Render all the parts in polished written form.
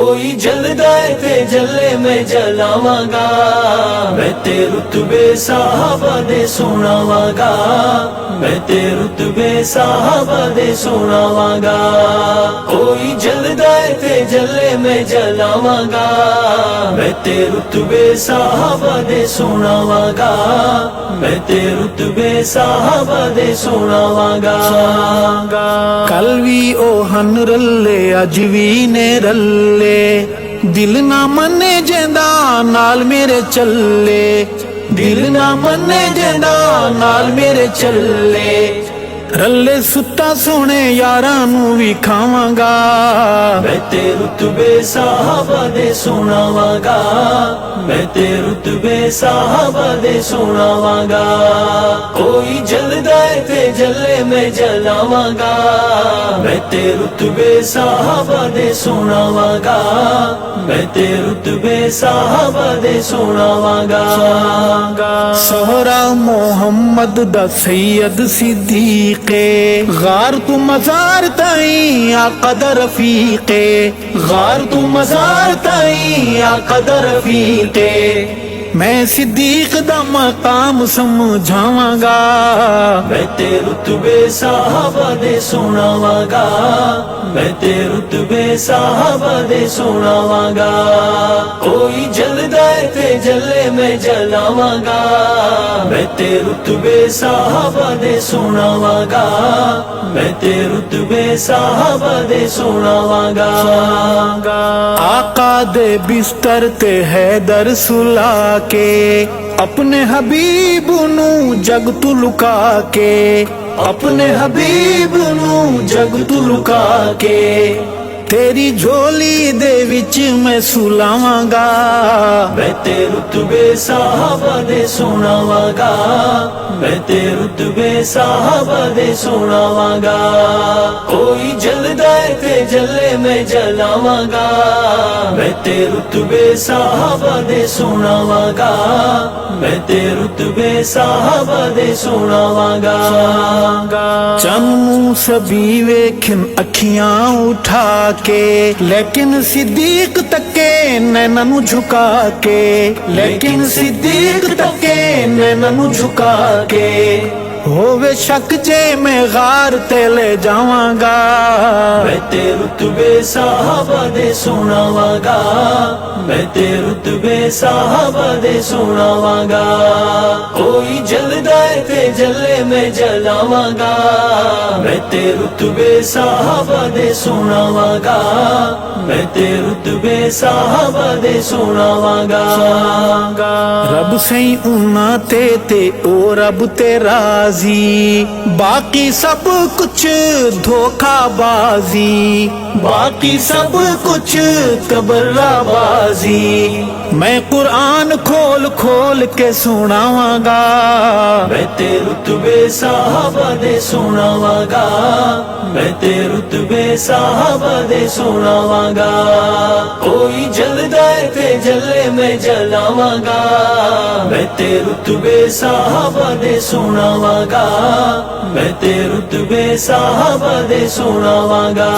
کوئی جلدا ہے تے جلے میں جلاواں گا، میں تے رتبے صحابہ دے سناواں گا، میں تے رتبے صحابہ دے سناواں گا۔ کوئی جلدا ہے تے جلے میں جلاواں گا، میں تے رتبے صحابہ دے سناواں گا، میں تے رتبے صحابہ دے سناواں گا۔ کل وی او ہن رلے اج وی نے رلے، دل نہ منے جیندا نال میرے چلے، دل نہ منے جیندا نال میرے چلے، رلے ستا سونے یاراں نوں وی کھاواں گا، میں تے رتبے صحابہ دے سناواں گا، میں تے رتبے صحابہ دے سناواں گا۔ کوئی جلدا ہے تے جلے میں جلاواں گا، میں تے رتبے صحابہ دے سناواں گا، میں تے رتبے صحابہ دے سناواں گا۔ سہرا محمد دا سید صدیق غار تو مزار تائیں آقا دا رفیق، غار تو مزار تائیں آقا دا رفیق، میں صدیق دا مقام سمجھاواں گا، میں تے رتبے صحابہ دے سناواں گا، میں تے رتبے صحابہ دے سناواں گا۔ کوئی جلدا ہے تے جلے میں جلاواں گا، میں تے رتبے صحابہ دے سناواں گا، میں تے رتبے صحابہ دے سناواں گا۔ آقا دے بستر تے حیدر سلا کے، اپنے حبیب نو جگ تو لکا کے، اپنے حبیب نو جگ تو لکا کے، تیری جھولی دے وچ میں سلاواں گا، میں تے رتبے صحابہ دے سناواں گا، میں تے رتبے صحابہ دے سناواں گا۔ کوئی جلدا ہے تے جلے میں جلاواں گا، میں تے رتبے صحابہ دے سناواں گا، میں تے رتبے صحابہ دے سناواں گا۔ چن سبھی ویکھن اکھیاں اٹھا کے، لیکن صدیق تکے نیناں نوں جھکا کے، لیکن صدیق تکے نیناں نوں جھکا کے، ہووے شک جے میں غار تے لے جاواں گا، میں تے رتبے صحابہ دے سناواں گا، میں تے رتبے صحابہ دے سناواں گا۔ کوئی جلدا ہے تے جلے میں جلاواں گا، میں تے رتبے صحابہ دے سناواں گا، میں تے رتبے صحابہ دے سناواں گا۔ رب سہی انہاں تے او رب تے راضی، باقی سب کچھ دھوکہ بازی، باقی سب کچھ تبرہ بازی، میں قرآن کھول کھول کے سناواں گا، میں تے رتبے صحابہ دے سناواں گا، میں تے رتبے صحابہ دے سناواں گا۔ کوئی جلدا ہے تے جلے میں جلاواں گا، میں تے رتبے صحابہ دے سناواں گا، میں تے رتبے صحابہ دے سناواں گا۔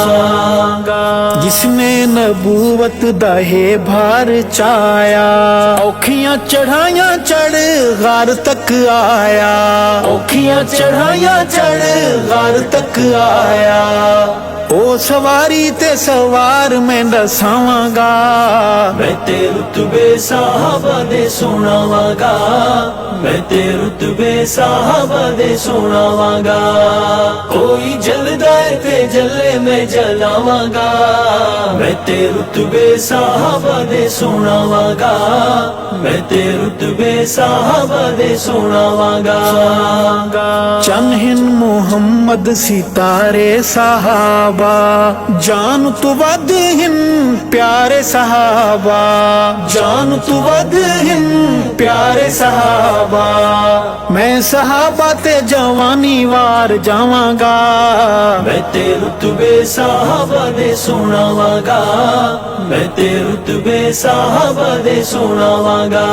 جس نے نبوت دا ہے بھار چایا، اوکھیاں چڑھائیاں چڑھ غار تک آیا، اوکھیاں چڑھائیاں چڑھ غار تک آیا، او سواری تے سوار میں دساواں گا، میں تے رتبے صحابہ دے سناواں گا، میں تے رتبے صحابہ دے سناواں گا۔ کوئی جلدا ہے تے جلے میں جلاواں گا، میں تے رتبے صحابہ دے سناواں گا، میں تے رتبے صحابہ دے سناواں گا۔ چنہن محمد ستارے صحابہ، جان تو ود ہن پیارے صحابہ، جان تو ود ہن پیارے صحابہ، میں صحابہ تے جوانی وار جاواں گا، میں تے رتبے صحابہ دے سناواں گا، ਸੁਣਾਵਾਂਗਾ ਮੈਂ ਤੇ ਰੁਤਬੇ ਸਾਹਬਾ ਦੇ ਸੁਣਾਵਾਂਗਾ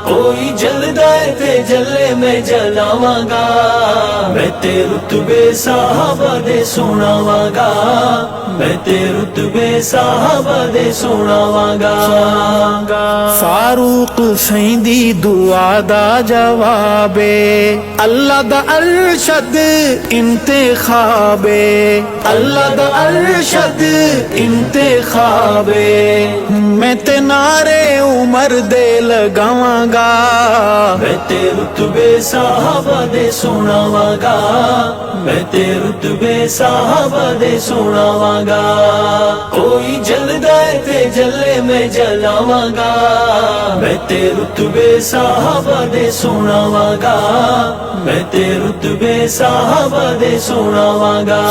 ਕੋਈ ਜਲਦਾ ਹੈ ਤੇ ਜਲੇ ਮੈਂ ਜਲਾਵਾਂਗਾ ਮੈਂ ਤੇ ਰੁਤਬੇ ਸਾਹਬਾ ਦੇ ਸੁਣਾਵਾਂਗਾ ਮੈਂ ਤੇ ਰੁਤਬੇ ਸਾਹਬਾ ਦੇ ਸੁਣਾਵਾਂਗਾ فاروق سیندی دعا دا جوابے اللہ دا ارشد انتخابے اللہ دا ارشد انتخابے میں تے نعرے عمر دے لگاواں گا میں تے رتبے صحابہ دے سناواں گا میں تے رتبے صحابہ دے سناواں گا کوئی جلدا ہے تے جلے میں جلاواں گا میں تے رتبے صحابہ دے سناواں گا میں تے رتبے صحابہ دے سناواں گا